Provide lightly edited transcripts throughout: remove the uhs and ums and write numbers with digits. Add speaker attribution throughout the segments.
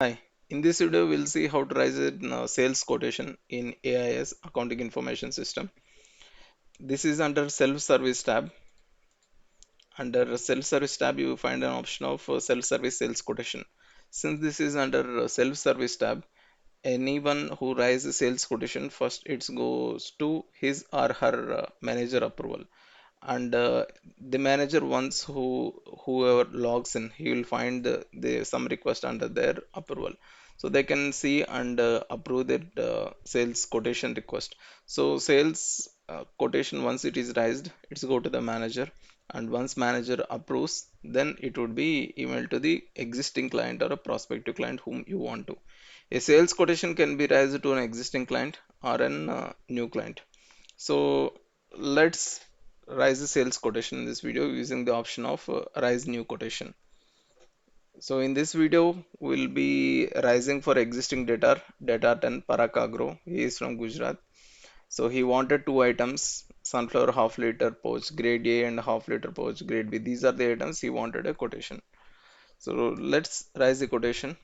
Speaker 1: Hi, in this video we'll see how to raise a sales quotation in AIS Accounting Information System. This is under self-service tab. Under self-service tab you find an option of self-service sales quotation. Since this is under self-service tab, anyone who raises sales quotation first it goes to his or her manager approval, and the manager once whoever logs in he will find some request under their approval, so they can see and approve that sales quotation request. So sales quotation, once it is raised, it's go to the manager, and once manager approves, then it would be emailed to the existing client or a prospective client whom you want to. A sales quotation can be raised to an existing client or an new client. So let's raise the sales quotation in this video using the option of raise new quotation. So in this video, we'll be rising for existing data 10 Parag Agro. He is from Gujarat. So he wanted two items, sunflower half liter pouch grade A and half liter pouch grade B. These are the items he wanted a quotation. So let's rise the quotation.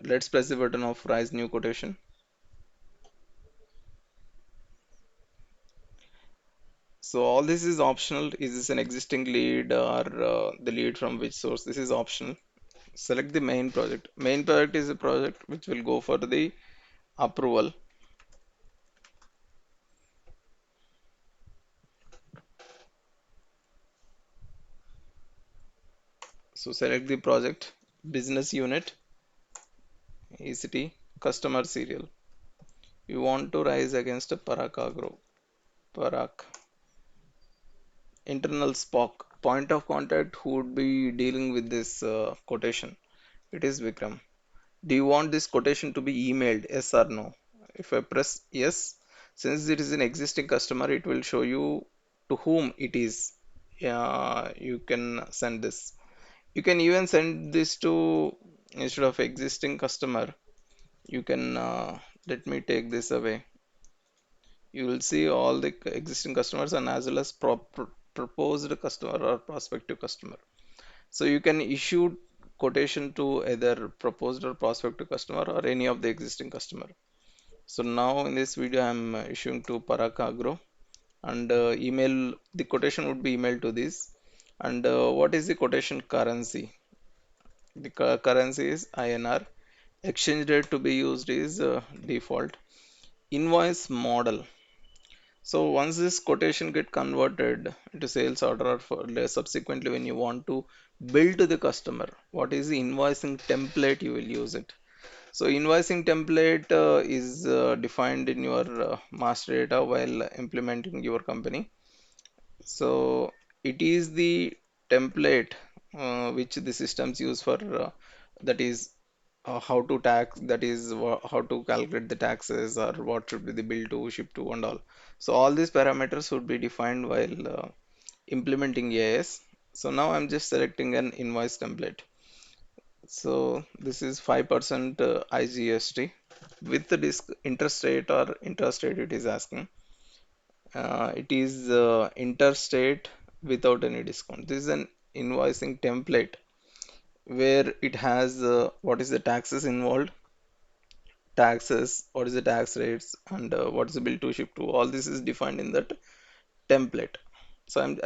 Speaker 1: Let's press the button of rise new quotation. So all this is optional. Is this an existing lead or the lead from which source? This is optional. Select the main project. Main project is a project which will go for the approval. So select the project, business unit, ECT, customer serial. You want to rise against a Parak Agro. Parak. Internal SPOC. Point of contact who would be dealing with this quotation. It is Vikram. Do you want this quotation to be emailed? Yes or no? If I press yes, since it is an existing customer, it will show you to whom it is. You can send this. You can even send this to, instead of existing customer, you can let me take this away. You will see all the existing customers and as well as proposed customer or prospective customer. So you can issue quotation to either proposed or prospective customer or any of the existing customer. So now in this video I'm issuing to Parak Agro, and email, the quotation would be emailed to this. And what is the quotation currency? The currency is INR. Exchange rate to be used is default. Invoice model. So once this quotation get converted into sales order, or for subsequently when you want to bill to the customer, what is the invoicing template you will use it. So invoicing template is defined in your master data while implementing your company. So it is the template which the systems use for that is how to tax, that is how to calculate the taxes or what should be the bill to ship to and all. So all these parameters would be defined while implementing AIS. So now I'm just selecting an invoice template. So this is 5% IGST with the disc interest rate or interest rate it is asking. It is interstate without any discount. This is an invoicing template where it has what is the taxes involved, taxes, what is the tax rates, and what is the bill to ship to. All this is defined in that template. So I'm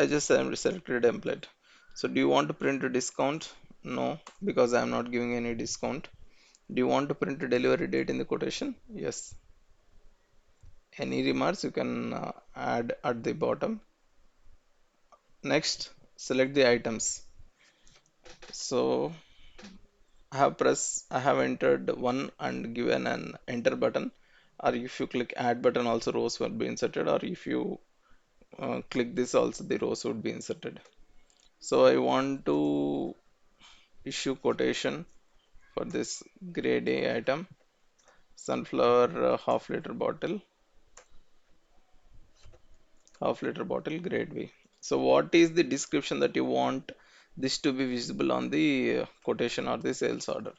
Speaker 1: selected a template. So do you want to print a discount? No, because I'm not giving any discount. Do you want to print a delivery date in the quotation? Yes. Any remarks you can add at the bottom. Next, select the items. So I have entered one and given an enter button, or if you click add button also rows will be inserted, or if you click this also the rows would be inserted. So I want to issue quotation for this grade A item, sunflower half liter bottle grade B. So what is the description that you want this to be visible on the quotation or the sales order?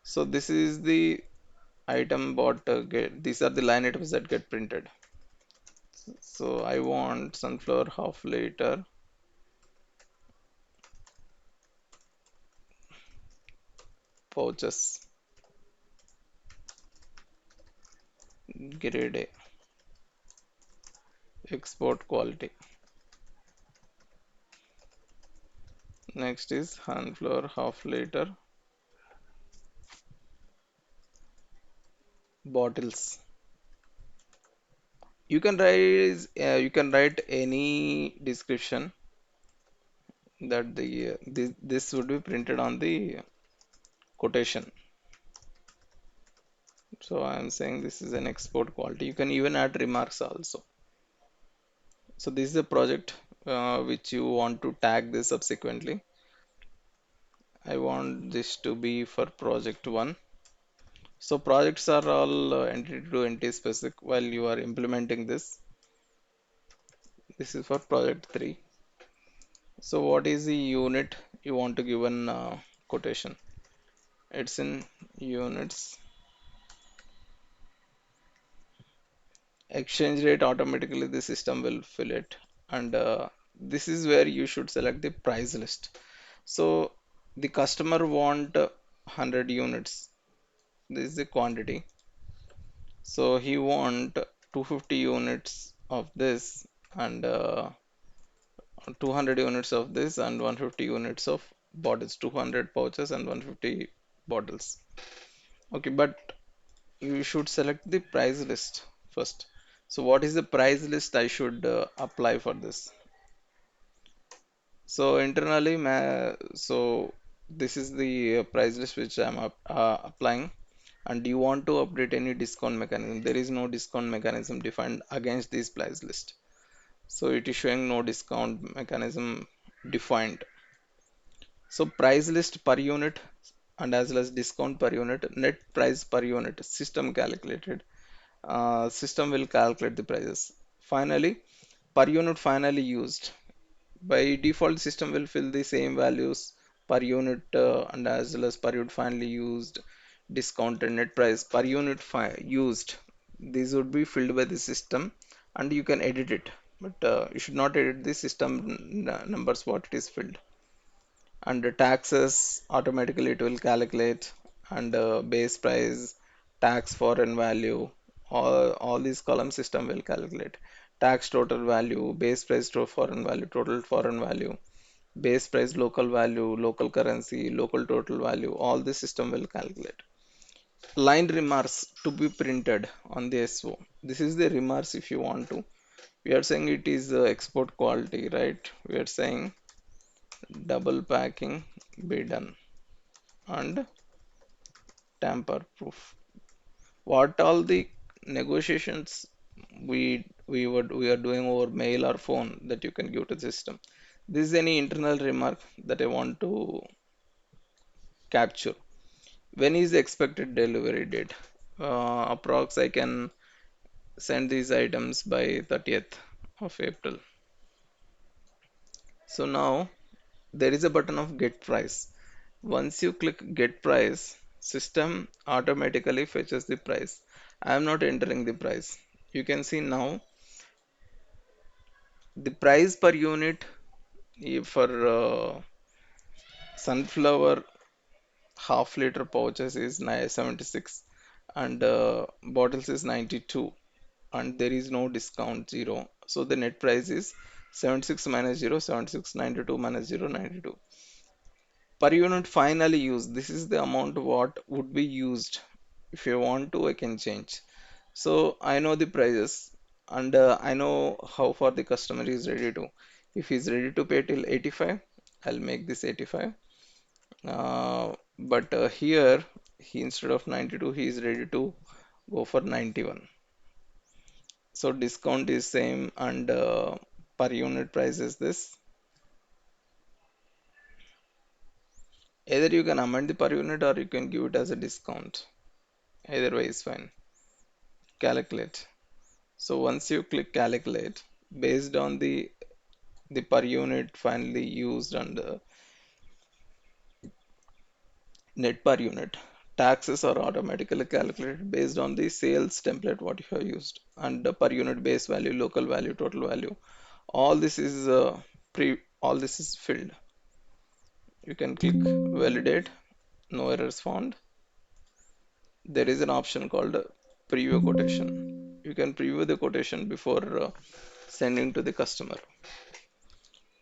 Speaker 1: So this is the item bought these are the line items that get printed. So I want sunflower half liter pouches, grade A, export quality. Next is hand flour half liter bottles. You can write any description that this would be printed on the quotation. So I am saying this is an export quality. You can even add remarks also. So this is a project which you want to tag this subsequently. I want this to be for project 1. So projects are all entity to entity specific while you are implementing this. This is for project 3. So what is the unit you want to give an quotation? It's in units. Exchange rate, automatically the system will fill it. And this is where you should select the price list. So the customer want 100 units. This is the quantity. So he want 250 units of this and 200 units of this and 150 units of bottles, 200 pouches and 150 bottles. Okay, but you should select the price list first. So what is the price list I should apply for this? So internally, so this is the price list which I'm applying. And do you want to update any discount mechanism? There is no discount mechanism defined against this price list. So it is showing no discount mechanism defined. So price list per unit and as well as discount per unit, net price per unit, system calculated. System will calculate the prices. Finally, per unit finally used. By default, system will fill the same values per unit and as well as per unit finally used, discounted net price per unit used. These would be filled by the system and you can edit it. But you should not edit the system numbers what it is filled. Under taxes, automatically it will calculate and base price, tax foreign value, all these column system will calculate. Tax total value, base price to foreign value, total foreign value, base price local value, local currency, local total value, all the system will calculate. Line remarks to be printed on the SO. This is the remarks if you want to. We are saying it is export quality, right? We are saying double packing be done and tamper proof. What all the negotiations we are doing over mail or phone that you can give to the system. This is any internal remark that I want to capture. When is the expected delivery date? Approx I can send these items by 30th of April. So now there is a button of get price. Once you click get price, system automatically fetches the price. I am not entering the price. You can see now the price per unit for sunflower half liter pouches is 76 and bottles is 92 and there is no discount 0. So the net price is 76 minus 0, 76, 92 minus 0, 92. Per unit finally used, this is the amount what would be used. If you want to, I can change. So I know the prices and I know how far the customer is ready to. If he's ready to pay till 85, I'll make this 85. But here, he instead of 92, he is ready to go for 91. So discount is same and per unit price is this. Either you can amend the per unit or you can give it as a discount. Either way is fine. Calculate. So once you click calculate, based on the per unit finally used and net per unit, taxes are automatically calculated based on the sales template what you have used and the per unit base value, local value, total value. All this is all this is filled. You can click validate. no errors found. There is an option called preview quotation. You can preview the quotation before sending to the customer.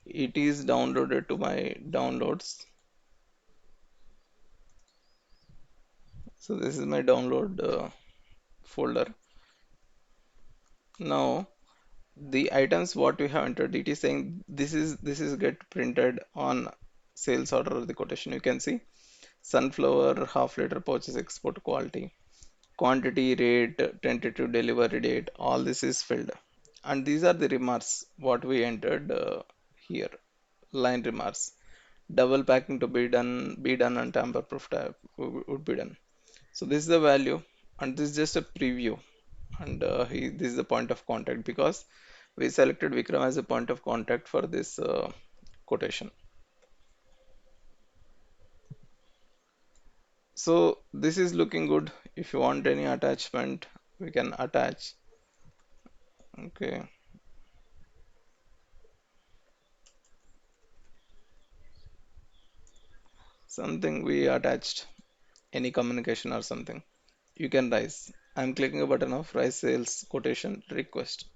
Speaker 1: It is downloaded to my downloads. So this is my download folder. Now the items what we have entered, it is saying this is get printed on sales order of the quotation. You can see sunflower half-liter pouches export quality, quantity, rate, tentative delivery date, all this is filled. And these are the remarks what we entered here. Line remarks. Double packing to be done and tamper-proof type would be done. So this is the value, and this is just a preview. And this is the point of contact because we selected Vikram as a point of contact for this quotation. So this is looking good. If you want any attachment, we can attach. Okay, something we attached, any communication or something. You can raise. I'm clicking a button of raise sales quotation request.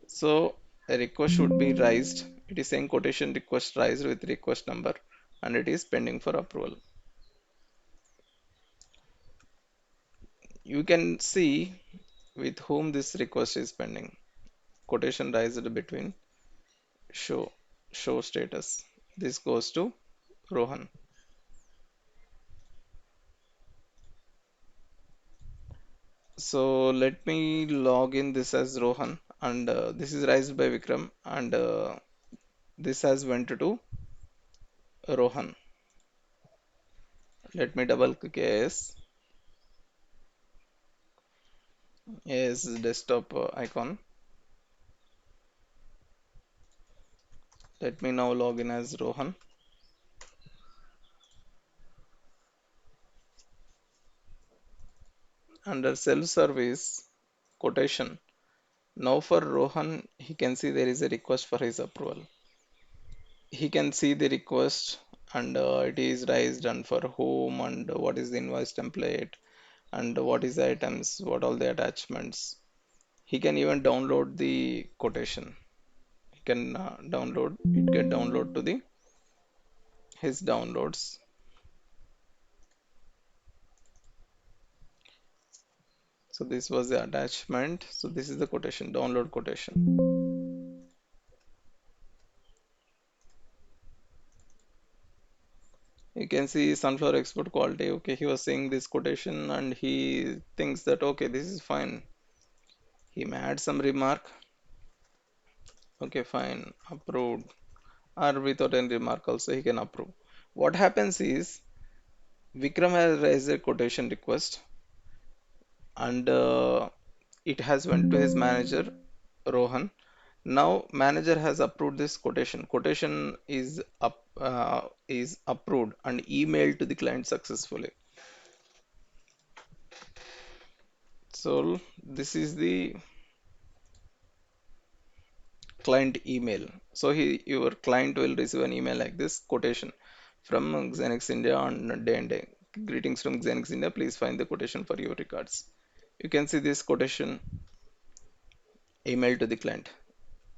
Speaker 1: So a request should be raised. It is saying quotation request raised with request number and it is pending for approval. You can see with whom this request is pending. Quotation raised between show show status. This goes to Rohan. So let me log in this as Rohan and this is raised by Vikram and this has went to Rohan. Let me double click yes desktop icon. Let me now log in as Rohan. Under self-service quotation. Now for Rohan, he can see there is a request for his approval. He can see the request and it is raised and for whom and what is the invoice template and what is the items, what all the attachments. He can even download the quotation. He can download it, get download to the his downloads. So this was the attachment. So this is the quotation, download quotation. You can see sunflower export quality. Okay, he was saying this quotation and he thinks that okay, this is fine. He may add some remark. Okay, fine, approved. Or without any remark also he can approve. What happens is Vikram has raised a quotation request and it has went to his manager Rohan. Now manager has approved this quotation. Quotation is approved and emailed to the client successfully. So this is the client email. So your client will receive an email like this quotation from Xenix India on day and day. Greetings from Xenix India. Please find the quotation for your records. You can see this quotation email to the client.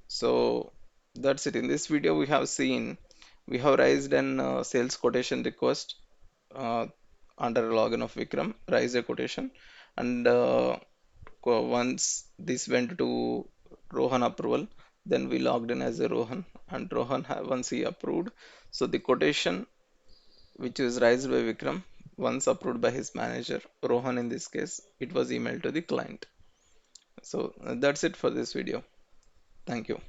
Speaker 1: So that's it. In this video, we have raised an sales quotation request uh, under login of Vikram, raised a quotation, and once this went to Rohan approval, then we logged in as a Rohan, and once he approved, so the quotation which is raised by Vikram, once approved by his manager, Rohan in this case, it was emailed to the client. So that's it for this video. Thank you.